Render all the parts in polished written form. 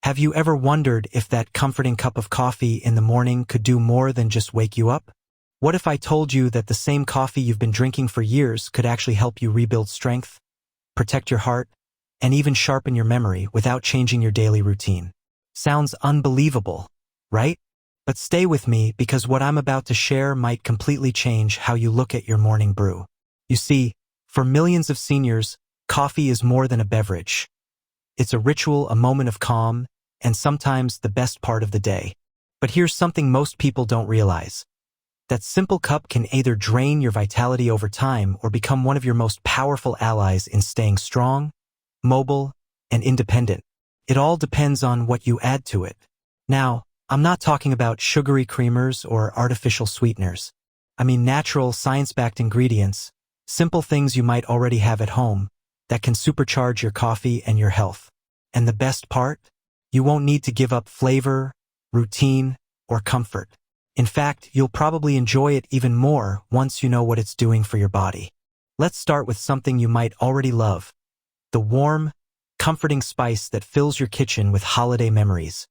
Have you ever wondered if that comforting cup of coffee in the morning could do more than just wake you up? What if I told you that the same coffee you've been drinking for years could actually help you rebuild strength, protect your heart, and even sharpen your memory without changing your daily routine? Sounds unbelievable, right? But stay with me because what I'm about to share might completely change how you look at your morning brew. You see, for millions of seniors, coffee is more than a beverage. It's a ritual, a moment of calm, and sometimes the best part of the day. But here's something most people don't realize. That simple cup can either drain your vitality over time or become one of your most powerful allies in staying strong, mobile, and independent. It all depends on what you add to it. Now, I'm not talking about sugary creamers or artificial sweeteners. I mean natural, science-backed ingredients, simple things you might already have at home that can supercharge your coffee and your health. And the best part? You won't need to give up flavor, routine, or comfort. In fact, you'll probably enjoy it even more once you know what it's doing for your body. Let's start with something you might already love. The warm, comforting spice that fills your kitchen with holiday memories.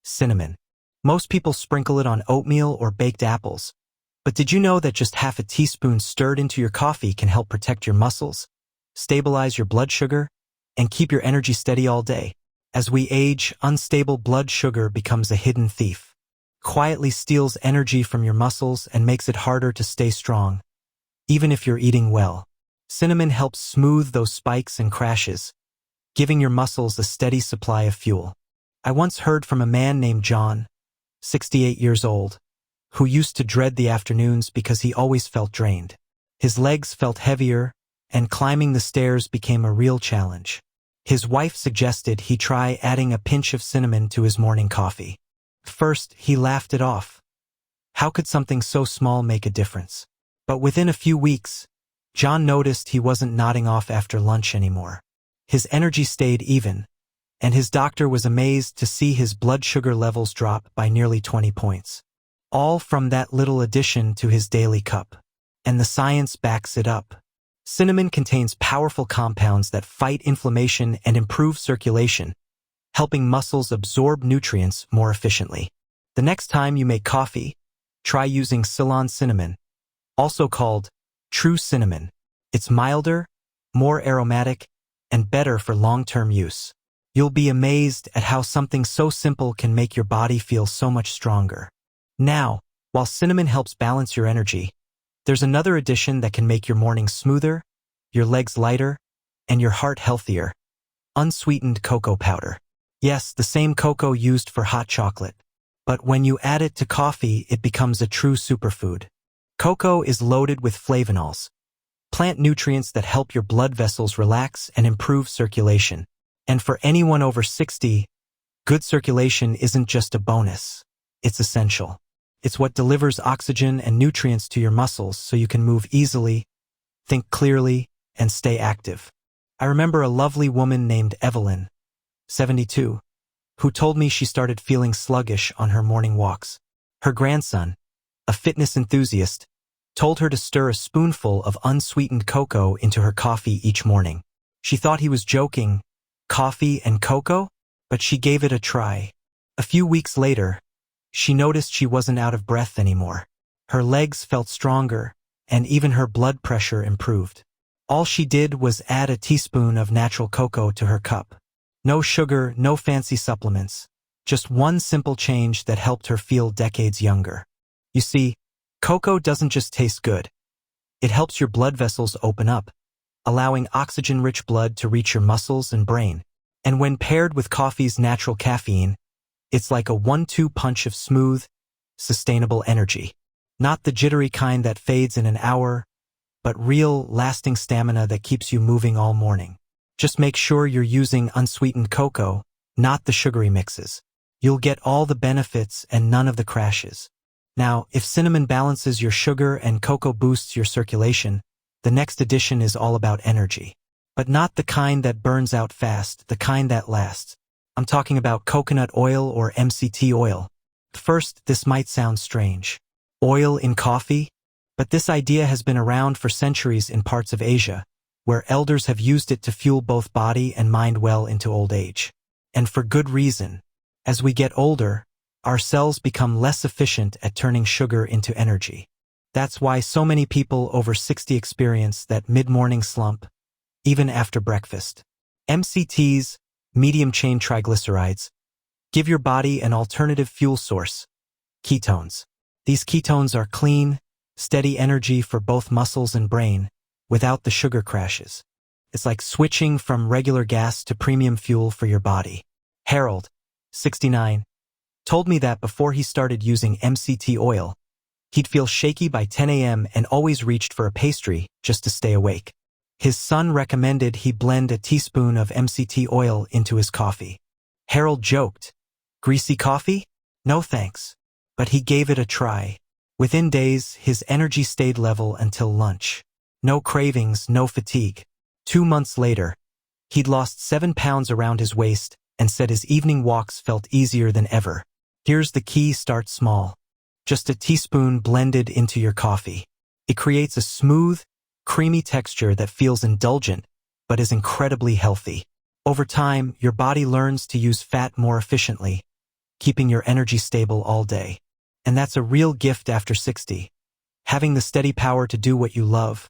Cinnamon. Most people sprinkle it on oatmeal or baked apples. But did you know that just half a teaspoon stirred into your coffee can help protect your muscles, stabilize your blood sugar, and keep your energy steady all day? As we age, unstable blood sugar becomes a hidden thief. Quietly steals energy from your muscles and makes it harder to stay strong, even if you're eating well. Cinnamon helps smooth those spikes and crashes, giving your muscles a steady supply of fuel. I once heard from a man named John, 68 years old, who used to dread the afternoons because he always felt drained. His legs felt heavier, and climbing the stairs became a real challenge. His wife suggested he try adding a pinch of cinnamon to his morning coffee. First, he laughed it off. How could something so small make a difference? But within a few weeks, John noticed he wasn't nodding off after lunch anymore. His energy stayed even, and his doctor was amazed to see his blood sugar levels drop by nearly 20 points. All from that little addition to his daily cup. And the science backs it up. Cinnamon contains powerful compounds that fight inflammation and improve circulation, helping muscles absorb nutrients more efficiently. The next time you make coffee, try using Ceylon cinnamon, also called true cinnamon. It's milder, more aromatic, and better for long-term use. You'll be amazed at how something so simple can make your body feel so much stronger. Now, while cinnamon helps balance your energy, there's another addition that can make your mornings smoother, your legs lighter, and your heart healthier. Unsweetened cocoa powder. Yes, the same cocoa used for hot chocolate. But when you add it to coffee, it becomes a true superfood. Cocoa is loaded with flavonols, plant nutrients that help your blood vessels relax and improve circulation. And for anyone over 60, good circulation isn't just a bonus, it's essential. It's what delivers oxygen and nutrients to your muscles so you can move easily, think clearly, and stay active. I remember a lovely woman named Evelyn, 72, who told me she started feeling sluggish on her morning walks. Her grandson, a fitness enthusiast, told her to stir a spoonful of unsweetened cocoa into her coffee each morning. She thought he was joking, coffee and cocoa? But she gave it a try. A few weeks later, she noticed she wasn't out of breath anymore. Her legs felt stronger, and even her blood pressure improved. All she did was add a teaspoon of natural cocoa to her cup. No sugar, no fancy supplements. Just one simple change that helped her feel decades younger. You see, cocoa doesn't just taste good. It helps your blood vessels open up, allowing oxygen-rich blood to reach your muscles and brain. And when paired with coffee's natural caffeine, it's like a 1-2 punch of smooth, sustainable energy. Not the jittery kind that fades in an hour, but real, lasting stamina that keeps you moving all morning. Just make sure you're using unsweetened cocoa, not the sugary mixes. You'll get all the benefits and none of the crashes. Now, if cinnamon balances your sugar and cocoa boosts your circulation, the next addition is all about energy. But not the kind that burns out fast, the kind that lasts. I'm talking about coconut oil or MCT oil. First, this might sound strange. Oil in coffee? But this idea has been around for centuries in parts of Asia, where elders have used it to fuel both body and mind well into old age. And for good reason. As we get older, our cells become less efficient at turning sugar into energy. That's why so many people over 60 experience that mid-morning slump, even after breakfast. MCTs, medium-chain triglycerides, give your body an alternative fuel source, ketones. These ketones are clean, steady energy for both muscles and brain, without the sugar crashes. It's like switching from regular gas to premium fuel for your body. Harold, 69, told me that before he started using MCT oil, he'd feel shaky by 10 a.m. and always reached for a pastry just to stay awake. His son recommended he blend a teaspoon of MCT oil into his coffee. Harold joked, "Greasy coffee? No thanks." But he gave it a try. Within days, his energy stayed level until lunch. No cravings, no fatigue. 2 months later, he'd lost 7 pounds around his waist and said his evening walks felt easier than ever. Here's the key: start small. Just a teaspoon blended into your coffee. It creates a smooth, creamy texture that feels indulgent, but is incredibly healthy. Over time, your body learns to use fat more efficiently, keeping your energy stable all day. And that's a real gift after 60. Having the steady power to do what you love,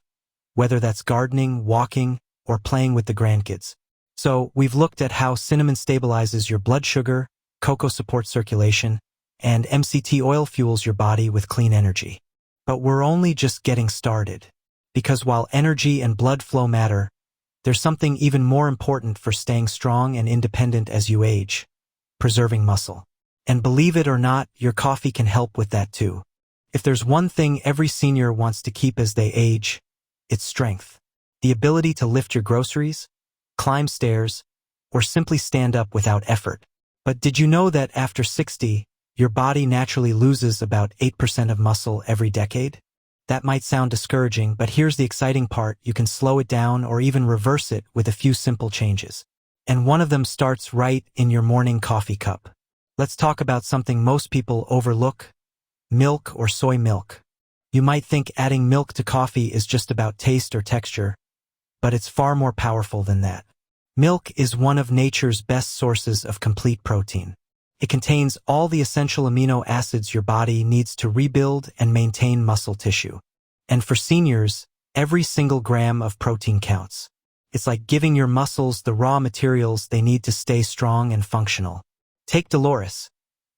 whether that's gardening, walking, or playing with the grandkids. So, we've looked at how cinnamon stabilizes your blood sugar, cocoa supports circulation, and MCT oil fuels your body with clean energy. But we're only just getting started. Because while energy and blood flow matter, there's something even more important for staying strong and independent as you age: preserving muscle. And believe it or not, your coffee can help with that too. If there's one thing every senior wants to keep as they age, it's strength. The ability to lift your groceries, climb stairs, or simply stand up without effort. But did you know that after 60, your body naturally loses about 8% of muscle every decade? That might sound discouraging, but here's the exciting part: you can slow it down or even reverse it with a few simple changes. And one of them starts right in your morning coffee cup. Let's talk about something most people overlook: milk or soy milk. You might think adding milk to coffee is just about taste or texture, but it's far more powerful than that. Milk is one of nature's best sources of complete protein. It contains all the essential amino acids your body needs to rebuild and maintain muscle tissue. And for seniors, every single gram of protein counts. It's like giving your muscles the raw materials they need to stay strong and functional. Take Dolores,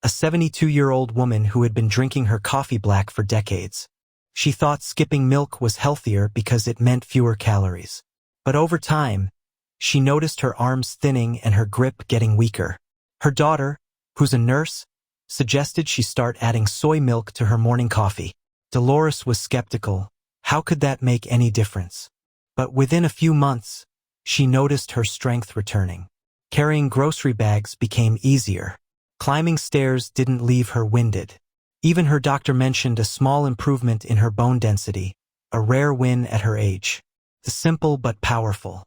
a 72-year-old woman who had been drinking her coffee black for decades. She thought skipping milk was healthier because it meant fewer calories. But over time, she noticed her arms thinning and her grip getting weaker. Her daughter, who's a nurse, suggested she start adding soy milk to her morning coffee. Dolores was skeptical. How could that make any difference? But within a few months, she noticed her strength returning. Carrying grocery bags became easier. Climbing stairs didn't leave her winded. Even her doctor mentioned a small improvement in her bone density, a rare win at her age. The simple but powerful.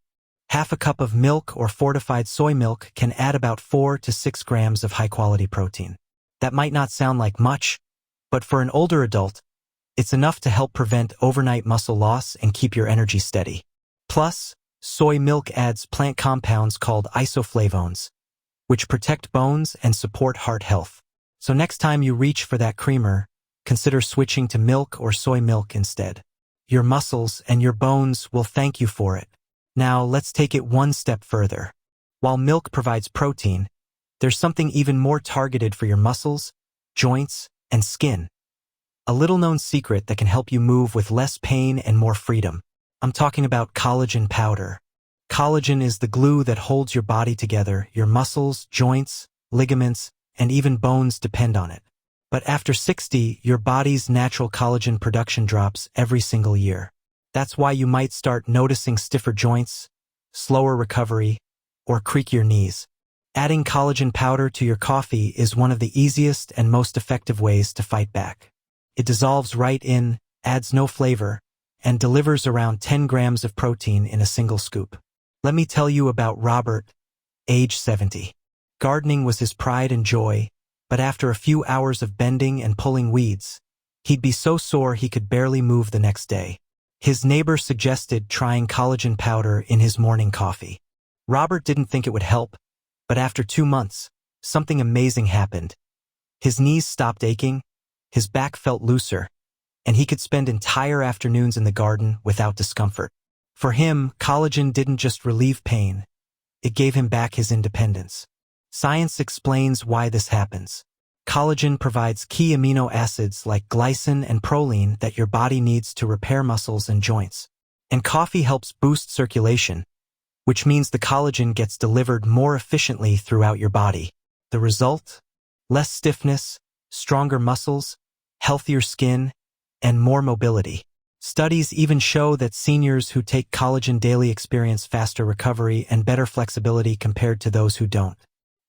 Half a cup of milk or fortified soy milk can add about 4 to 6 grams of high-quality protein. That might not sound like much, but for an older adult, it's enough to help prevent overnight muscle loss and keep your energy steady. Plus, soy milk adds plant compounds called isoflavones, which protect bones and support heart health. So next time you reach for that creamer, consider switching to milk or soy milk instead. Your muscles and your bones will thank you for it. Now let's take it one step further. While milk provides protein, there's something even more targeted for your muscles, joints, and skin. A little-known secret that can help you move with less pain and more freedom. I'm talking about collagen powder. Collagen is the glue that holds your body together. Your muscles, joints, ligaments, and even bones depend on it. But after 60, your body's natural collagen production drops every single year. That's why you might start noticing stiffer joints, slower recovery, or creakier knees. Adding collagen powder to your coffee is one of the easiest and most effective ways to fight back. It dissolves right in, adds no flavor, and delivers around 10 grams of protein in a single scoop. Let me tell you about Robert, age 70. Gardening was his pride and joy, but after a few hours of bending and pulling weeds, he'd be so sore he could barely move the next day. His neighbor suggested trying collagen powder in his morning coffee. Robert didn't think it would help, But after 2 months, something amazing happened. His knees stopped aching, his back felt looser, and he could spend entire afternoons in the garden without discomfort. For him, collagen didn't just relieve pain, it gave him back his independence. Science explains why this happens. Collagen provides key amino acids like glycine and proline that your body needs to repair muscles and joints. And coffee helps boost circulation, which means the collagen gets delivered more efficiently throughout your body. The result? Less stiffness, stronger muscles, healthier skin, and more mobility. Studies even show that seniors who take collagen daily experience faster recovery and better flexibility compared to those who don't.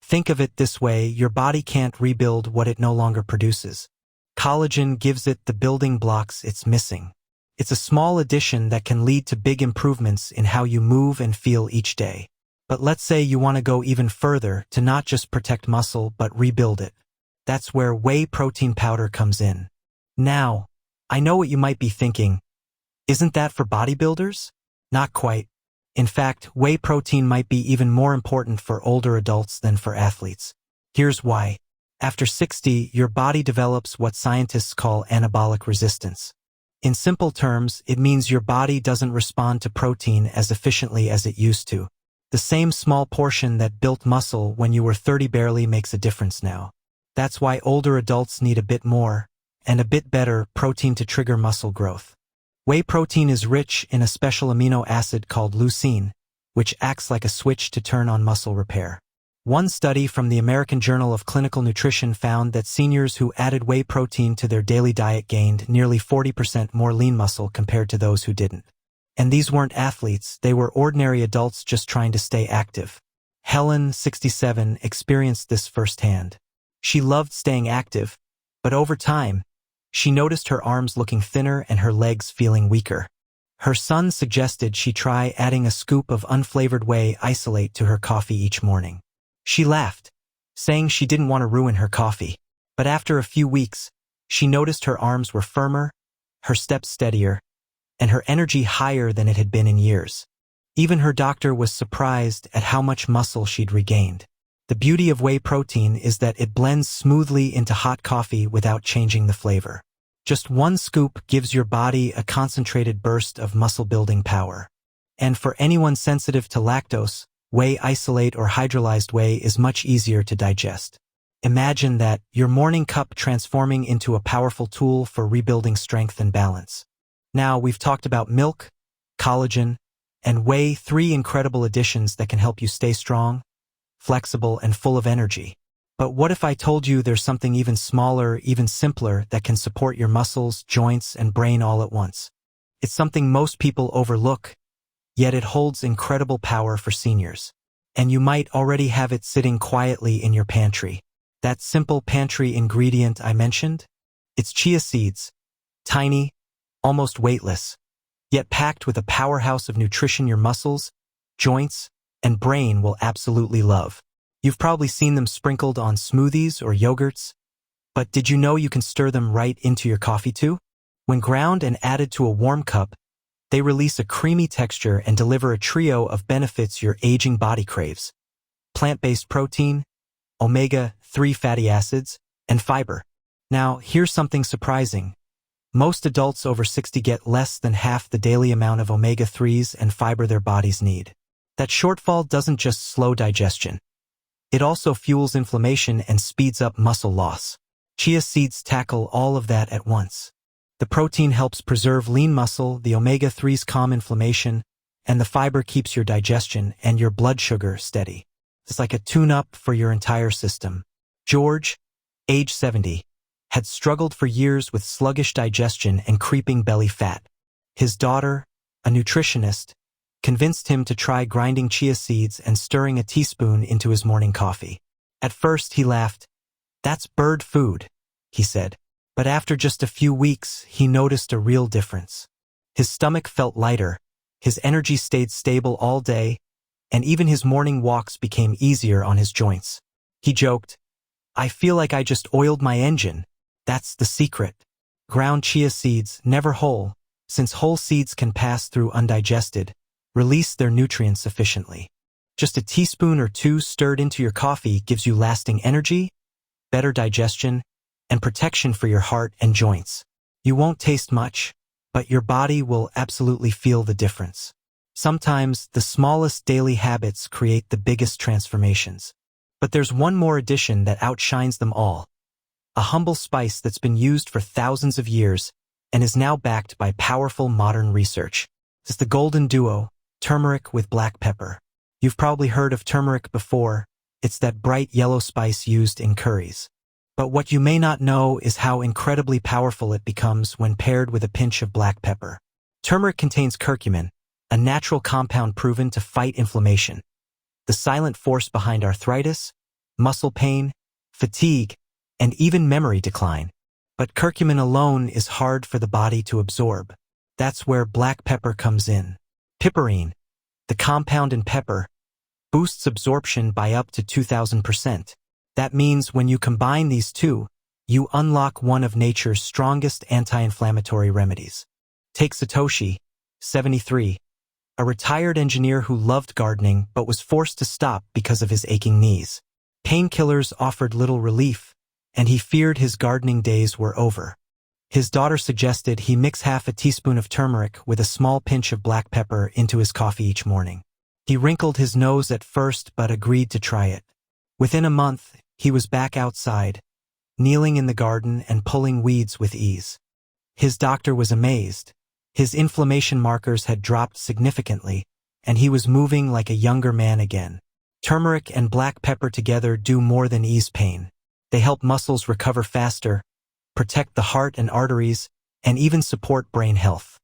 Think of it this way, your body can't rebuild what it no longer produces. Collagen gives it the building blocks it's missing. It's a small addition that can lead to big improvements in how you move and feel each day. But let's say you want to go even further to not just protect muscle but rebuild it. That's where whey protein powder comes in. Now, I know what you might be thinking. Isn't that for bodybuilders? Not quite. In fact, whey protein might be even more important for older adults than for athletes. Here's why. After 60, your body develops what scientists call anabolic resistance. In simple terms, it means your body doesn't respond to protein as efficiently as it used to. The same small portion that built muscle when you were 30 barely makes a difference now. That's why older adults need a bit more, and a bit better, protein to trigger muscle growth. Whey protein is rich in a special amino acid called leucine, which acts like a switch to turn on muscle repair. One study from the American Journal of Clinical Nutrition found that seniors who added whey protein to their daily diet gained nearly 40% more lean muscle compared to those who didn't. And these weren't athletes, they were ordinary adults just trying to stay active. Helen, 67, experienced this firsthand. She loved staying active, but over time, she noticed her arms looking thinner and her legs feeling weaker. Her son suggested she try adding a scoop of unflavored whey isolate to her coffee each morning. She laughed, saying she didn't want to ruin her coffee. But after a few weeks, she noticed her arms were firmer, her steps steadier, and her energy higher than it had been in years. Even her doctor was surprised at how much muscle she'd regained. The beauty of whey protein is that it blends smoothly into hot coffee without changing the flavor. Just one scoop gives your body a concentrated burst of muscle-building power. And for anyone sensitive to lactose, whey isolate or hydrolyzed whey is much easier to digest. Imagine that, your morning cup transforming into a powerful tool for rebuilding strength and balance. Now, we've talked about milk, collagen, and whey, 3 incredible additions that can help you stay strong, flexible, and full of energy. But what if I told you there's something even smaller, even simpler, that can support your muscles, joints, and brain all at once? It's something most people overlook, yet it holds incredible power for seniors. And you might already have it sitting quietly in your pantry. That simple pantry ingredient I mentioned? It's chia seeds. Tiny, almost weightless, yet packed with a powerhouse of nutrition your muscles, joints, and brain will absolutely love. You've probably seen them sprinkled on smoothies or yogurts, but did you know you can stir them right into your coffee too? When ground and added to a warm cup, they release a creamy texture and deliver a trio of benefits your aging body craves: plant-based protein, omega-3 fatty acids, and fiber. Now, here's something surprising. Most adults over 60 get less than half the daily amount of omega-3s and fiber their bodies need. That shortfall doesn't just slow digestion. It also fuels inflammation and speeds up muscle loss. Chia seeds tackle all of that at once. The protein helps preserve lean muscle, the omega-3s calm inflammation, and the fiber keeps your digestion and your blood sugar steady. It's like a tune-up for your entire system. George, age 70, had struggled for years with sluggish digestion and creeping belly fat. His daughter, a nutritionist, convinced him to try grinding chia seeds and stirring a teaspoon into his morning coffee. At first, he laughed. "That's bird food," he said. But after just a few weeks, he noticed a real difference. His stomach felt lighter, his energy stayed stable all day, and even his morning walks became easier on his joints. He joked, "I feel like I just oiled my engine." That's the secret. Ground chia seeds, never whole, since whole seeds can pass through undigested, release their nutrients efficiently. Just a teaspoon or two stirred into your coffee gives you lasting energy, better digestion, and protection for your heart and joints. You won't taste much, but your body will absolutely feel the difference. Sometimes the smallest daily habits create the biggest transformations. But there's one more addition that outshines them all. A humble spice that's been used for thousands of years and is now backed by powerful modern research. It's the golden duo, turmeric with black pepper. You've probably heard of turmeric before. It's that bright yellow spice used in curries. But what you may not know is how incredibly powerful it becomes when paired with a pinch of black pepper. Turmeric contains curcumin, a natural compound proven to fight inflammation, the silent force behind arthritis, muscle pain, fatigue, and even memory decline. But curcumin alone is hard for the body to absorb. That's where black pepper comes in. Piperine, the compound in pepper, boosts absorption by up to 2,000%. That means when you combine these two, you unlock one of nature's strongest anti-inflammatory remedies. Take Satoshi, 73, a retired engineer who loved gardening but was forced to stop because of his aching knees. Painkillers offered little relief, and he feared his gardening days were over. His daughter suggested he mix half a teaspoon of turmeric with a small pinch of black pepper into his coffee each morning. He wrinkled his nose at first but agreed to try it. Within a month, he was back outside, kneeling in the garden and pulling weeds with ease. His doctor was amazed. His inflammation markers had dropped significantly, and he was moving like a younger man again. Turmeric and black pepper together do more than ease pain. They help muscles recover faster, protect the heart and arteries, and even support brain health.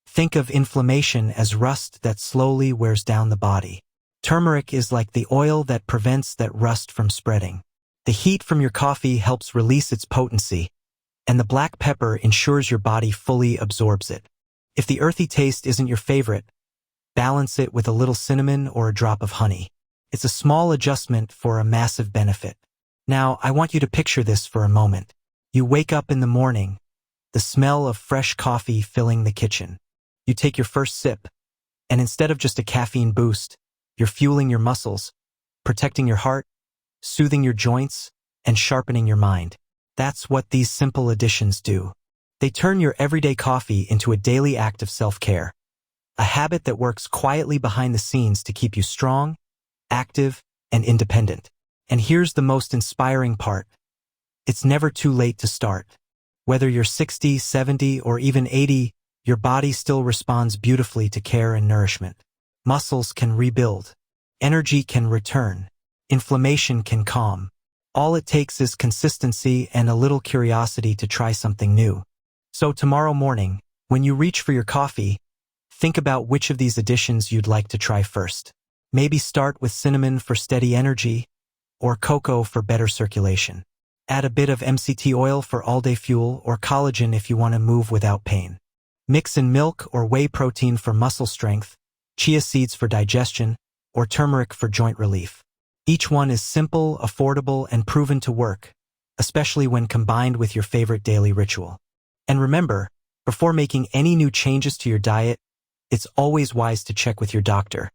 Think of inflammation as rust that slowly wears down the body. Turmeric is like the oil that prevents that rust from spreading. The heat from your coffee helps release its potency, and the black pepper ensures your body fully absorbs it. If the earthy taste isn't your favorite, balance it with a little cinnamon or a drop of honey. It's a small adjustment for a massive benefit. Now, I want you to picture this for a moment. You wake up in the morning, the smell of fresh coffee filling the kitchen. You take your first sip, and instead of just a caffeine boost, you're fueling your muscles, protecting your heart, soothing your joints, and sharpening your mind. That's what these simple additions do. They turn your everyday coffee into a daily act of self-care, a habit that works quietly behind the scenes to keep you strong, active, and independent. And here's the most inspiring part. It's never too late to start. Whether you're 60, 70, or even 80, your body still responds beautifully to care and nourishment. Muscles can rebuild. Energy can return. Inflammation can calm. All it takes is consistency and a little curiosity to try something new. So tomorrow morning, when you reach for your coffee, think about which of these additions you'd like to try first. Maybe start with cinnamon for steady energy, or cocoa for better circulation. Add a bit of MCT oil for all-day fuel or collagen if you want to move without pain. Mix in milk or whey protein for muscle strength, chia seeds for digestion, or turmeric for joint relief. Each one is simple, affordable, and proven to work, especially when combined with your favorite daily ritual. And remember, before making any new changes to your diet, it's always wise to check with your doctor,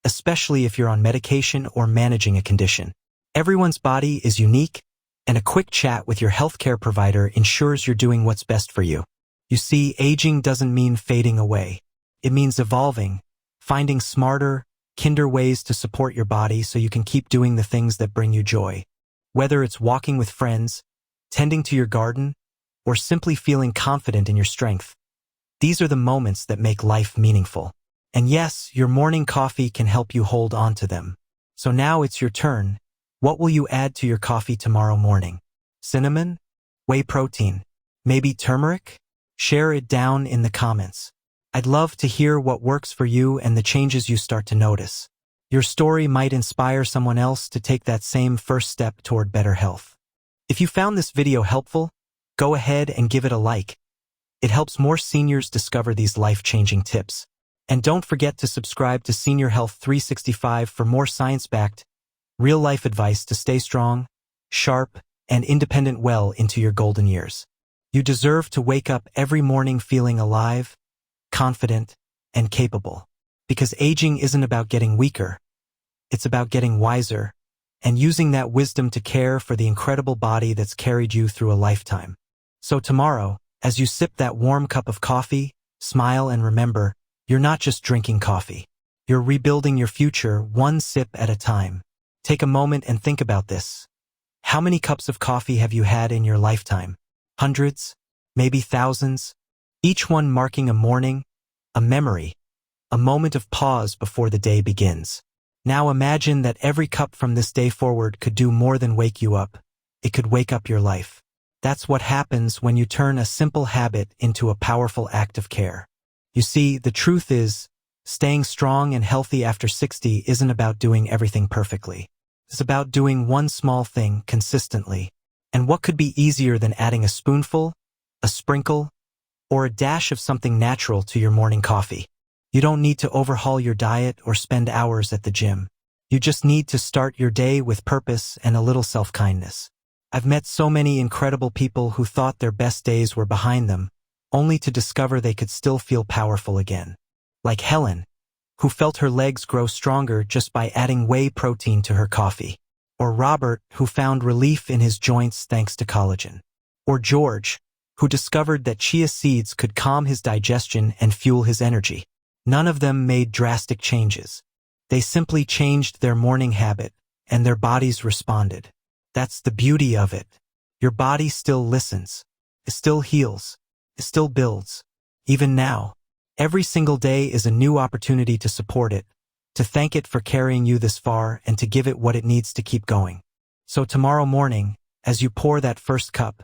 especially if you're on medication or managing a condition. Everyone's body is unique, and a quick chat with your healthcare provider ensures you're doing what's best for you. You see, aging doesn't mean fading away. It means evolving, finding smarter, kinder ways to support your body so you can keep doing the things that bring you joy. Whether it's walking with friends, tending to your garden, or simply feeling confident in your strength, these are the moments that make life meaningful. And yes, your morning coffee can help you hold on to them. So now it's your turn. What will you add to your coffee tomorrow morning? Cinnamon? Whey protein? Maybe turmeric? Share it down in the comments. I'd love to hear what works for you and the changes you start to notice. Your story might inspire someone else to take that same first step toward better health. If you found this video helpful, go ahead and give it a like. It helps more seniors discover these life-changing tips. And don't forget to subscribe to Senior Health365 for more science-backed, real-life advice to stay strong, sharp, and independent well into your golden years. You deserve to wake up every morning feeling alive, confident, and capable. Because aging isn't about getting weaker. It's about getting wiser and using that wisdom to care for the incredible body that's carried you through a lifetime. So tomorrow, as you sip that warm cup of coffee, smile and remember, you're not just drinking coffee. You're rebuilding your future one sip at a time. Take a moment and think about this. How many cups of coffee have you had in your lifetime? Hundreds? Maybe thousands? Each one marking a morning, a memory, a moment of pause before the day begins. Now imagine that every cup from this day forward could do more than wake you up. It could wake up your life. That's what happens when you turn a simple habit into a powerful act of care. You see, the truth is, staying strong and healthy after 60 isn't about doing everything perfectly. It's about doing one small thing consistently. And what could be easier than adding a spoonful, a sprinkle, or a dash of something natural to your morning coffee? You don't need to overhaul your diet or spend hours at the gym. You just need to start your day with purpose and a little self-kindness. I've met so many incredible people who thought their best days were behind them, only to discover they could still feel powerful again. Like Helen, who felt her legs grow stronger just by adding whey protein to her coffee. Or Robert, who found relief in his joints thanks to collagen. Or George, who discovered that chia seeds could calm his digestion and fuel his energy. None of them made drastic changes. They simply changed their morning habit, and their bodies responded. That's the beauty of it. Your body still listens. It still heals. It still builds. Even now, every single day is a new opportunity to support it, to thank it for carrying you this far and to give it what it needs to keep going. So tomorrow morning, as you pour that first cup,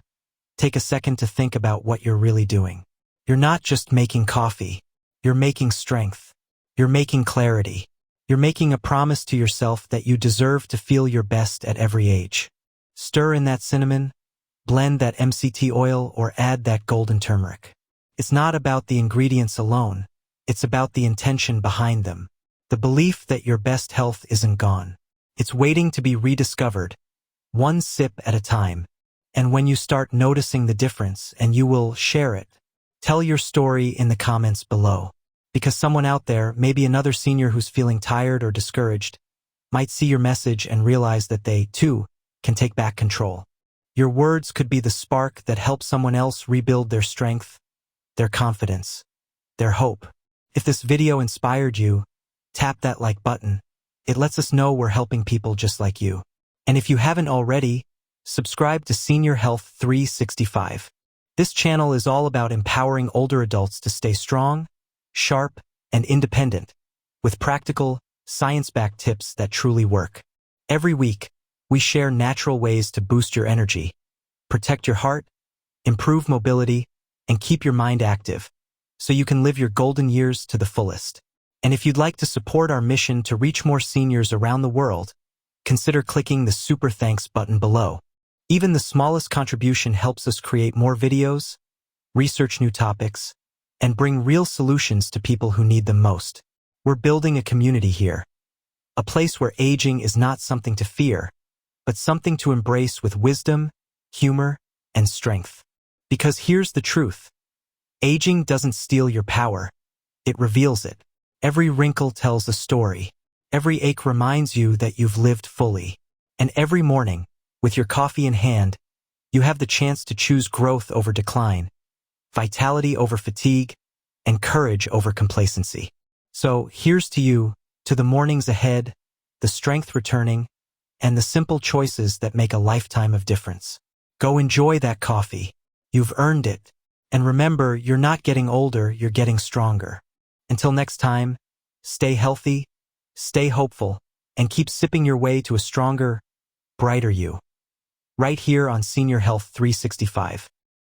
take a second to think about what you're really doing. You're not just making coffee. You're making strength. You're making clarity. You're making a promise to yourself that you deserve to feel your best at every age. Stir in that cinnamon, blend that MCT oil, or add that golden turmeric. It's not about the ingredients alone. It's about the intention behind them. The belief that your best health isn't gone. It's waiting to be rediscovered, one sip at a time. And when you start noticing the difference, and you will share it, tell your story in the comments below. Because someone out there, maybe another senior who's feeling tired or discouraged, might see your message and realize that they, too, can take back control. Your words could be the spark that helps someone else rebuild their strength, their confidence, their hope. If this video inspired you, tap that like button. It lets us know we're helping people just like you. And if you haven't already, subscribe to Senior Health 365. This channel is all about empowering older adults to stay strong, sharp, and independent, with practical, science-backed tips that truly work. Every week, we share natural ways to boost your energy, protect your heart, improve mobility, and keep your mind active, so you can live your golden years to the fullest. And if you'd like to support our mission to reach more seniors around the world, consider clicking the Super Thanks button below. Even the smallest contribution helps us create more videos, research new topics, and bring real solutions to people who need them most. We're building a community here, a place where aging is not something to fear, but something to embrace with wisdom, humor, and strength. Because here's the truth. Aging doesn't steal your power. It reveals it. Every wrinkle tells a story. Every ache reminds you that you've lived fully. And every morning, with your coffee in hand, you have the chance to choose growth over decline, vitality over fatigue, and courage over complacency. So here's to you, to the mornings ahead, the strength returning, and the simple choices that make a lifetime of difference. Go enjoy that coffee. You've earned it. And remember, you're not getting older, you're getting stronger. Until next time, stay healthy, stay hopeful, and keep sipping your way to a stronger, brighter you. Right here on Senior Health 365.